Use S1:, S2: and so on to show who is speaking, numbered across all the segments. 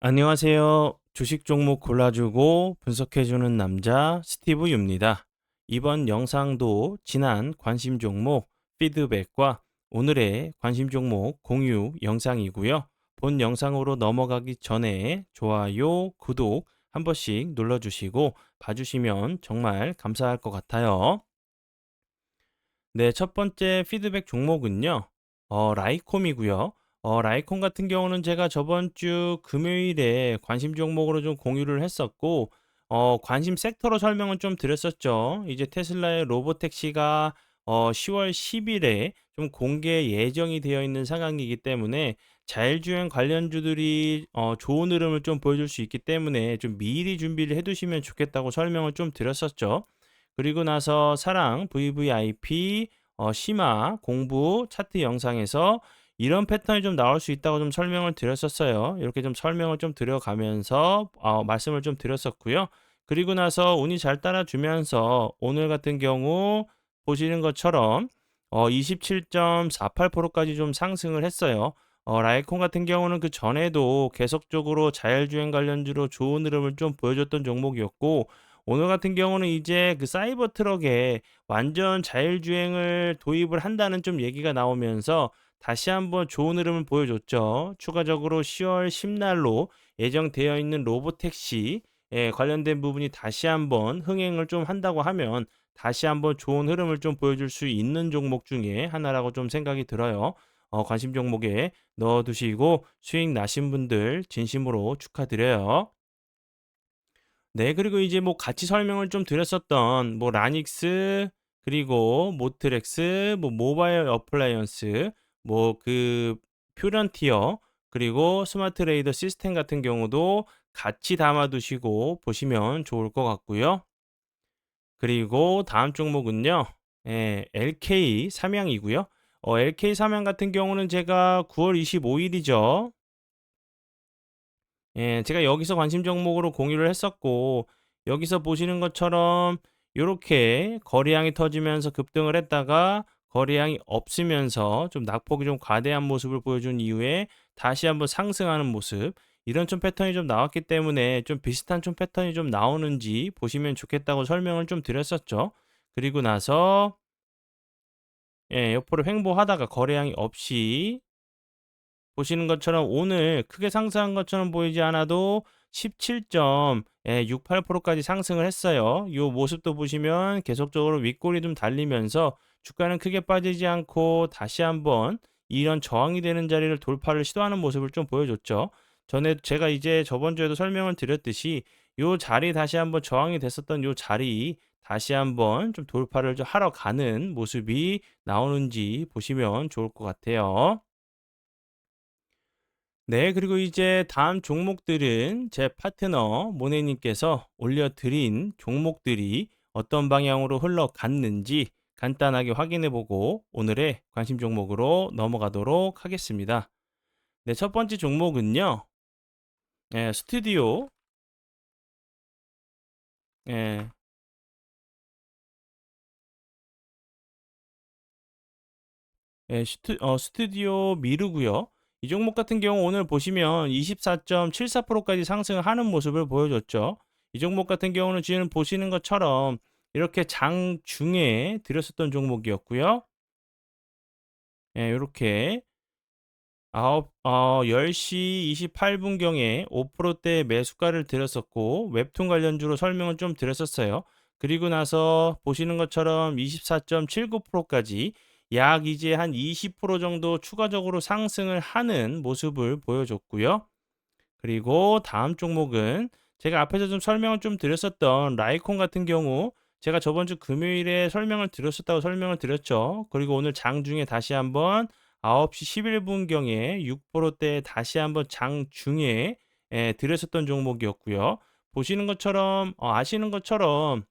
S1: 안녕하세요. 주식 종목 골라주고 분석해주는 남자 스티브 유입니다. 이번 영상도 지난 관심 종목 피드백과 오늘의 관심 종목 공유 영상이고요. 본 영상으로 넘어가기 전에 좋아요, 구독 한 번씩 눌러주시고 봐주시면 정말 감사할 것 같아요. 네, 첫 번째 피드백 종목은요. 라이콤이고요. 라이콤 같은 경우는 제가 저번 주 금요일에 관심 종목으로 좀 공유를 했었고, 관심 섹터로 설명은 좀 드렸었죠. 이제 테슬라의 로보택시가 10월 10일에 좀 공개 예정이 되어 있는 상황이기 때문에 자율주행 관련주들이 좋은 흐름을 좀 보여줄 수 있기 때문에 좀 미리 준비를 해두시면 좋겠다고 설명을 좀 드렸었죠. 그리고 나서 사랑, VVIP, 심화, 공부, 차트 영상에서 이런 패턴이 좀 나올 수 있다고 좀 설명을 드렸었어요. 이렇게 좀 설명을 좀 드려가면서 말씀을 좀 드렸었고요. 그리고 나서 운이 잘 따라주면서 오늘 같은 경우 보시는 것처럼 27.48%까지 좀 상승을 했어요. 라이콘 같은 경우는 그 전에도 계속적으로 자율주행 관련주로 좋은 흐름을 좀 보여줬던 종목이었고, 오늘 같은 경우는 이제 그 사이버 트럭에 완전 자율주행을 도입을 한다는 좀 얘기가 나오면서 다시 한번 좋은 흐름을 보여줬죠. 추가적으로 10월 10날로 예정되어 있는 로보택시에 관련된 부분이 다시 한번 흥행을 좀 한다고 하면 다시 한번 좋은 흐름을 좀 보여줄 수 있는 종목 중에 하나라고 좀 생각이 들어요. 관심 종목에 넣어두시고 수익 나신 분들 진심으로 축하드려요. 네. 그리고 이제 뭐 같이 설명을 좀 드렸었던 뭐 라닉스, 그리고 모트렉스, 뭐 모바일 어플라이언스, 뭐 그 퓨런티어, 그리고 스마트 레이더 시스템 같은 경우도 같이 담아 두시고 보시면 좋을 것 같고요. 그리고 다음 종목은요. LK 삼양이고요. LK 삼양 같은 경우는 제가 9월 25일이죠. 제가 여기서 관심 종목으로 공유를 했었고, 여기서 보시는 것처럼 요렇게 거래량이 터지면서 급등을 했다가 거래량이 없으면서 좀 낙폭이 좀 과대한 모습을 보여준 이후에 다시 한번 상승하는 모습, 이런 좀 패턴이 좀 나왔기 때문에 좀 비슷한 좀 패턴이 좀 나오는지 보시면 좋겠다고 설명을 좀 드렸었죠. 그리고 나서 옆으로 횡보하다가 거래량이 없이 보시는 것처럼 오늘 크게 상승한 것처럼 보이지 않아도 17.68%까지 상승을 했어요. 이 모습도 보시면 계속적으로 윗골이 좀 달리면서 주가는 크게 빠지지 않고 다시 한번 이런 저항이 되는 자리를 돌파를 시도하는 모습을 좀 보여줬죠. 전에 제가 이제 저번 주에도 설명을 드렸듯이 이 자리 다시 한번 저항이 됐었던 이 자리 다시 한번 좀 돌파를 좀 하러 가는 모습이 나오는지 보시면 좋을 것 같아요. 네, 그리고 이제 다음 종목들은 제 파트너 모네님께서 올려드린 종목들이 어떤 방향으로 흘러갔는지 간단하게 확인해 보고 오늘의 관심 종목으로 넘어가도록 하겠습니다. 네, 첫 번째 종목은요. 스튜디오, 예, 스튜디오 미르고요. 이 종목 같은 경우 오늘 보시면 24.74%까지 상승하는 모습을 보여줬죠. 이 종목 같은 경우는 지금 보시는 것처럼 이렇게 장중에 들였었던 종목이었고요. 이렇게 10시 28분경에 5%대 매수가를 드렸었고 웹툰 관련주로 설명을 좀 드렸었어요. 그리고 나서 보시는 것처럼 24.79%까지 약 이제 한 20% 정도 추가적으로 상승을 하는 모습을 보여줬고요. 그리고 다음 종목은 제가 앞에서 좀 설명을 좀 드렸었던 라이콘 같은 경우 제가 저번 주 금요일에 설명을 드렸었다고 설명을 드렸죠. 그리고 오늘 장중에 다시 한번 9시 11분경에 6%대 다시 한번 장중에 드렸었던 종목이었고요. 보시는 것처럼 아시는 것처럼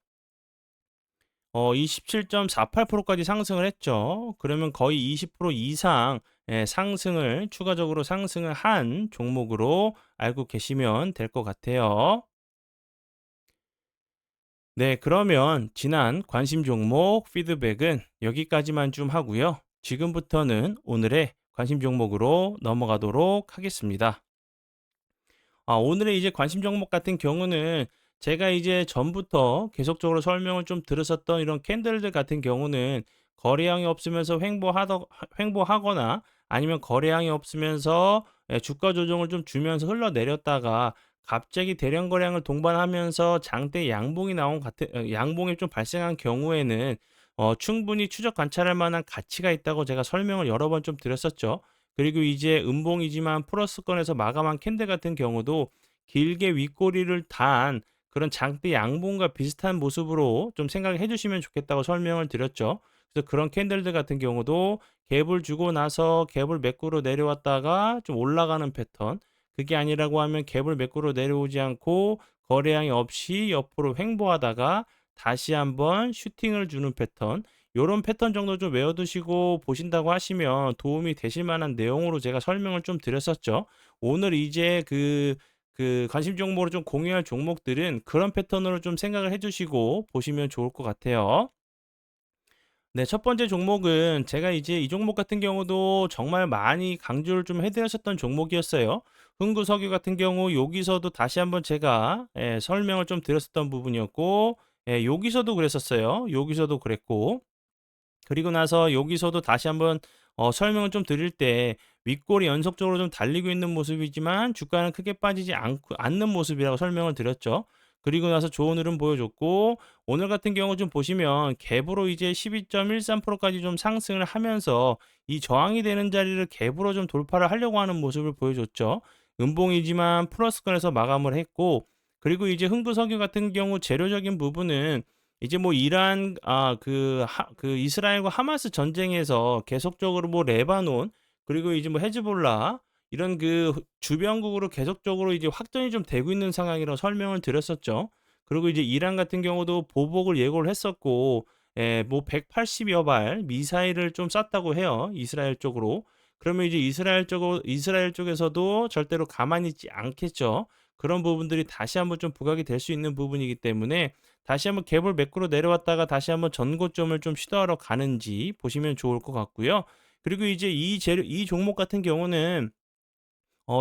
S1: 27.48%까지 상승을 했죠. 그러면 거의 20% 이상 상승을 추가적으로 상승을 한 종목으로 알고 계시면 될 것 같아요. 네, 그러면 지난 관심 종목 피드백은 여기까지만 좀 하고요. 지금부터는 오늘의 관심 종목으로 넘어가도록 하겠습니다. 오늘의 이제 관심 종목 같은 경우는 제가 이제 전부터 계속적으로 설명을 좀 들었었던 이런 캔들들 같은 경우는 거래량이 없으면서 횡보하거나 아니면 거래량이 없으면서 주가 조정을 좀 주면서 흘러내렸다가 갑자기 대량 거래량을 동반하면서 장대 양봉이 양봉이 좀 발생한 경우에는 충분히 추적 관찰할 만한 가치가 있다고 제가 설명을 여러 번 좀 드렸었죠. 그리고 이제 음봉이지만 플러스권에서 마감한 캔들 같은 경우도 길게 윗꼬리를 단 그런 장대 양봉과 비슷한 모습으로 좀 생각을 해 주시면 좋겠다고 설명을 드렸죠. 그래서 그런 캔들들 같은 경우도 갭을 주고 나서 갭을 매꾸로 내려왔다가 좀 올라가는 패턴, 그게 아니라고 하면 갭을 매꾸로 내려오지 않고 거래량이 없이 옆으로 횡보하다가 다시 한번 슈팅을 주는 패턴, 요런 패턴 정도 좀 외워두시고 보신다고 하시면 도움이 되실 만한 내용으로 제가 설명을 좀 드렸었죠. 오늘 이제 관심 종목으로 좀 공유할 종목들은 그런 패턴으로 좀 생각을 해 주시고 보시면 좋을 것 같아요. 네, 첫 번째 종목은 제가 이제 이 종목 같은 경우도 정말 많이 강조를 좀 해 드렸었던 종목이었어요. 흥구석유 같은 경우 여기서도 다시 한번 제가 설명을 좀 드렸었던 부분이었고, 여기서도 그랬었어요. 여기서도 그랬고, 그리고 나서 여기서도 다시 한번 설명을 좀 드릴 때 윗골이 연속적으로 좀 달리고 있는 모습이지만 주가는 크게 빠지지 않는 모습이라고 설명을 드렸죠. 그리고 나서 좋은 흐름 보여줬고, 오늘 같은 경우 좀 보시면 갭으로 이제 12.13%까지 좀 상승을 하면서 이 저항이 되는 자리를 갭으로 좀 돌파를 하려고 하는 모습을 보여줬죠. 음봉이지만 플러스권에서 마감을 했고, 그리고 이제 흥구석유 같은 경우 재료적인 부분은 이제 뭐 이란 이스라엘과 하마스 전쟁에서 계속적으로 뭐 레바논, 그리고 이제 뭐 헤즈볼라 이런 주변국으로 계속적으로 이제 확전이 좀 되고 있는 상황이라고 설명을 드렸었죠. 그리고 이제 이란 같은 경우도 보복을 예고를 했었고, 뭐 180여 발 미사일을 좀 쐈다고 해요. 이스라엘 쪽으로. 그러면 이제 이스라엘 쪽에서도 절대로 가만히 있지 않겠죠. 그런 부분들이 다시 한번 좀 부각이 될 수 있는 부분이기 때문에 다시 한번 갭을 매꾸로 내려왔다가 다시 한번 전고점을 좀 시도하러 가는지 보시면 좋을 것 같고요. 그리고 이제 이 종목 같은 경우는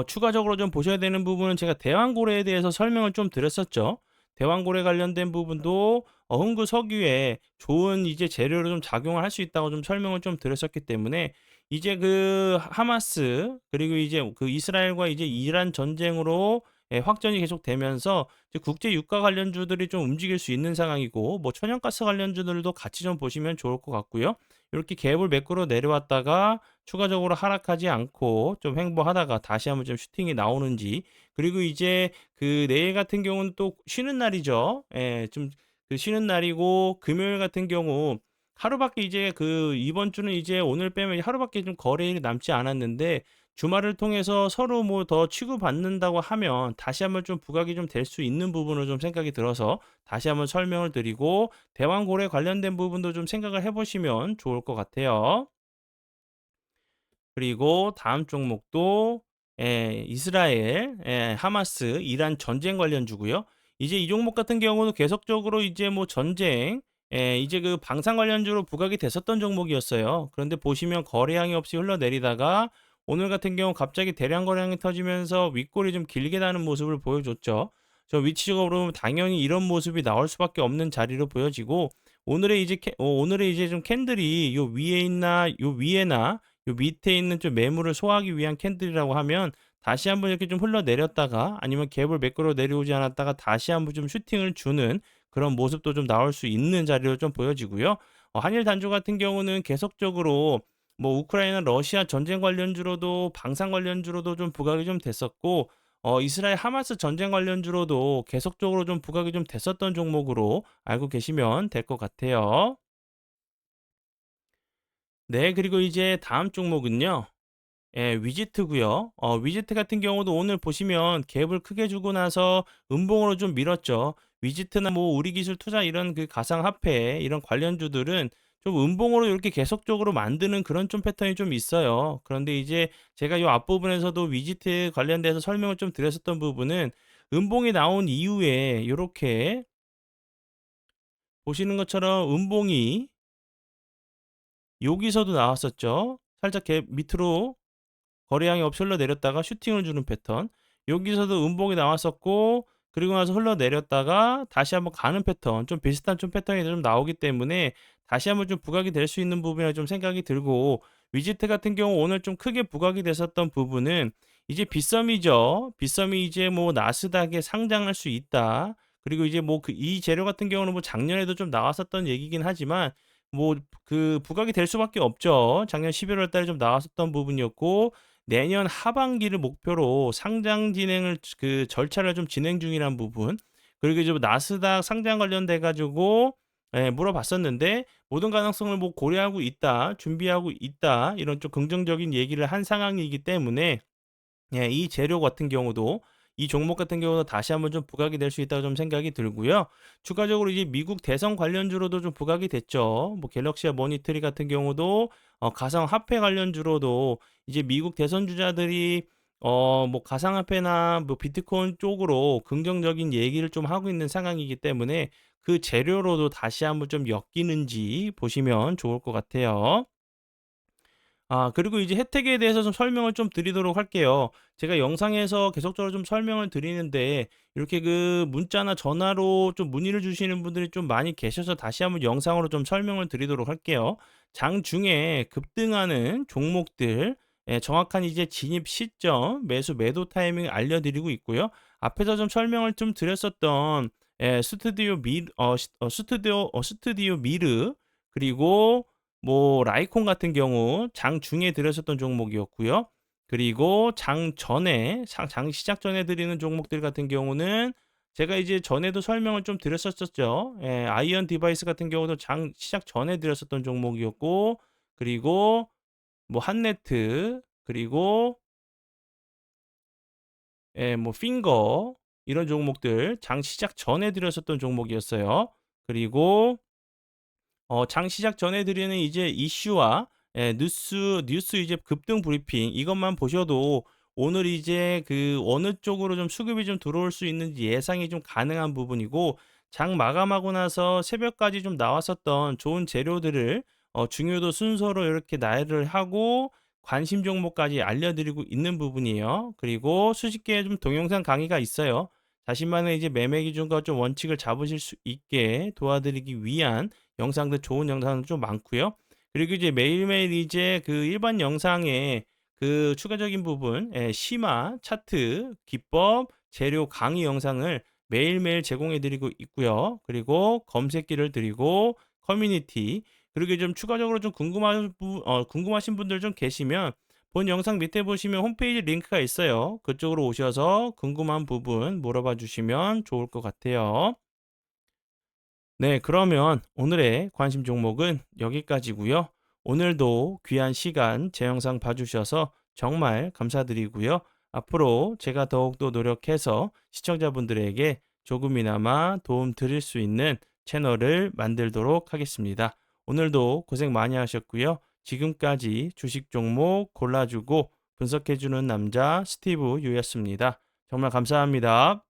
S1: 추가적으로 좀 보셔야 되는 부분은 제가 대왕고래에 대해서 설명을 좀 드렸었죠. 대왕고래 관련된 부분도 흥구 석유에 좋은 이제 재료로 좀 작용을 할 수 있다고 좀 설명을 좀 드렸었기 때문에 이제 하마스 그리고 이제 이스라엘과 이제 이란 전쟁으로 확전이 계속되면서 이제 국제 유가 관련주들이 좀 움직일 수 있는 상황이고 뭐 천연가스 관련주들도 같이 좀 보시면 좋을 것 같고요. 이렇게 갭을 매꾸로 내려왔다가 추가적으로 하락하지 않고 좀 횡보하다가 다시 한번 좀 슈팅이 나오는지, 그리고 이제 내일 같은 경우는 또 쉬는 날이죠. 예, 좀 쉬는 날이고 금요일 같은 경우 하루밖에 이제 이번 주는 이제 오늘 빼면 하루밖에 좀 거래일이 남지 않았는데 주말을 통해서 서로 뭐 더 치고받는다고 하면 다시 한번 좀 부각이 좀 될 수 있는 부분으로 좀 생각이 들어서 다시 한번 설명을 드리고 대왕고래 관련된 부분도 좀 생각을 해 보시면 좋을 것 같아요. 그리고 다음 종목도 이스라엘, 하마스, 이란 전쟁 관련주고요. 이제 이 종목 같은 경우는 계속적으로 이제 뭐 전쟁, 이제 방산 관련주로 부각이 됐었던 종목이었어요. 그런데 보시면 거래량이 없이 흘러내리다가 오늘 같은 경우 갑자기 대량 거래량이 터지면서 윗골이 좀 길게 나는 모습을 보여줬죠. 저 위치적으로 보면 당연히 이런 모습이 나올 수밖에 없는 자리로 보여지고 오늘의 이제 좀 캔들이 요 위에나 요 밑에 있는 좀 매물을 소화하기 위한 캔들이라고 하면 다시 한번 이렇게 좀 흘러내렸다가 아니면 갭을 매끄러 내려오지 않았다가 다시 한번 좀 슈팅을 주는 그런 모습도 좀 나올 수 있는 자리로 좀 보여지고요. 한일 단조 같은 경우는 계속적으로 뭐 우크라이나 러시아 전쟁 관련주로도 방산 관련주로도 좀 부각이 좀 됐었고, 이스라엘 하마스 전쟁 관련주로도 계속적으로 좀 부각이 좀 됐었던 종목으로 알고 계시면 될 것 같아요. 네, 그리고 이제 다음 종목은요. 위지트고요. 위지트 같은 경우도 오늘 보시면 갭을 크게 주고 나서 음봉으로 좀 밀었죠. 위지트나 뭐 우리기술투자 이런 가상화폐 이런 관련주들은 좀 음봉으로 이렇게 계속적으로 만드는 그런 좀 패턴이 좀 있어요. 그런데 이제 제가 요 앞부분에서도 위지트 관련돼서 설명을 좀 드렸었던 부분은 음봉이 나온 이후에 요렇게 보시는 것처럼 음봉이 여기서도 나왔었죠. 살짝 갭 밑으로 거래량이 없이 흘러내렸다가 슈팅을 주는 패턴. 여기서도 음봉이 나왔었고 그리고 나서 흘러내렸다가 다시 한번 가는 패턴 좀 비슷한 좀 패턴이 좀 나오기 때문에 다시 한번 좀 부각이 될 수 있는 부분이라 좀 생각이 들고 위지트 같은 경우 오늘 좀 크게 부각이 됐었던 부분은 이제 빗썸이죠. 빗썸이 이제 뭐 나스닥에 상장할 수 있다. 그리고 이제 뭐 이 재료 같은 경우는 뭐 작년에도 좀 나왔었던 얘기긴 하지만 뭐 부각이 될 수밖에 없죠. 작년 11월 달에 좀 나왔었던 부분이었고 내년 하반기를 목표로 상장 진행을 절차를 좀 진행 중이란 부분. 그리고 이제 뭐 나스닥 상장 관련돼 가지고 물어봤었는데 모든 가능성을 뭐 고려하고 있다, 준비하고 있다 이런 좀 긍정적인 얘기를 한 상황이기 때문에 이 재료 같은 경우도 이 종목 같은 경우도 다시 한번 좀 부각이 될 수 있다고 좀 생각이 들고요. 추가적으로 이제 미국 대선 관련주로도 좀 부각이 됐죠. 뭐 갤럭시와 머니터리 같은 경우도 가상화폐 관련주로도 이제 미국 대선 주자들이 뭐 가상화폐나 뭐 비트코인 쪽으로 긍정적인 얘기를 좀 하고 있는 상황이기 때문에 그 재료로도 다시 한번 좀 엮이는지 보시면 좋을 것 같아요. 그리고 이제 혜택에 대해서 좀 설명을 좀 드리도록 할게요. 제가 영상에서 계속적으로 좀 설명을 드리는데 이렇게 문자나 전화로 좀 문의를 주시는 분들이 좀 많이 계셔서 다시 한번 영상으로 좀 설명을 드리도록 할게요. 장중에 급등하는 종목들 정확한 이제 진입 시점, 매수 매도 타이밍 알려드리고 있고요. 앞에서 좀 설명을 좀 드렸었던 스튜디오 미르 그리고 뭐 라이콘 같은 경우 장중에 드렸었던 종목이었고요. 그리고 장전에 장 시작 전에 드리는 종목들 같은 경우는 제가 이제 전에도 설명을 좀 드렸었죠. 아이언 디바이스 같은 경우도 장 시작 전에 드렸었던 종목이었고 그리고 뭐 한네트 그리고 뭐 핑거 이런 종목들 장 시작 전에 드렸었던 종목이었어요. 그리고 장 시작 전에 드리는 이제 이슈와 뉴스 이제 급등 브리핑 이것만 보셔도 오늘 이제 어느 쪽으로 좀 수급이 좀 들어올 수 있는지 예상이 좀 가능한 부분이고 장 마감하고 나서 새벽까지 좀 나왔었던 좋은 재료들을 중요도 순서로 이렇게 나열을 하고 관심 종목까지 알려드리고 있는 부분이에요. 그리고 수십 개의 좀 동영상 강의가 있어요. 자신만의 이제 매매 기준과 좀 원칙을 잡으실 수 있게 도와드리기 위한 영상들 좋은 영상도 좀 많고요. 그리고 이제 매일매일 이제 일반 영상에 추가적인 부분, 심화, 차트, 기법, 재료 강의 영상을 매일매일 제공해 드리고 있고요. 그리고 검색기를 드리고 커뮤니티 그리고 좀 추가적으로 좀 궁금하신 분들 좀 계시면 본 영상 밑에 보시면 홈페이지 링크가 있어요. 그쪽으로 오셔서 궁금한 부분 물어봐 주시면 좋을 것 같아요. 네, 그러면 오늘의 관심 종목은 여기까지고요. 오늘도 귀한 시간 제 영상 봐주셔서 정말 감사드리고요. 앞으로 제가 더욱더 노력해서 시청자분들에게 조금이나마 도움 드릴 수 있는 채널을 만들도록 하겠습니다. 오늘도 고생 많이 하셨고요. 지금까지 주식 종목 골라주고 분석해주는 남자 스티브 유였습니다. 정말 감사합니다.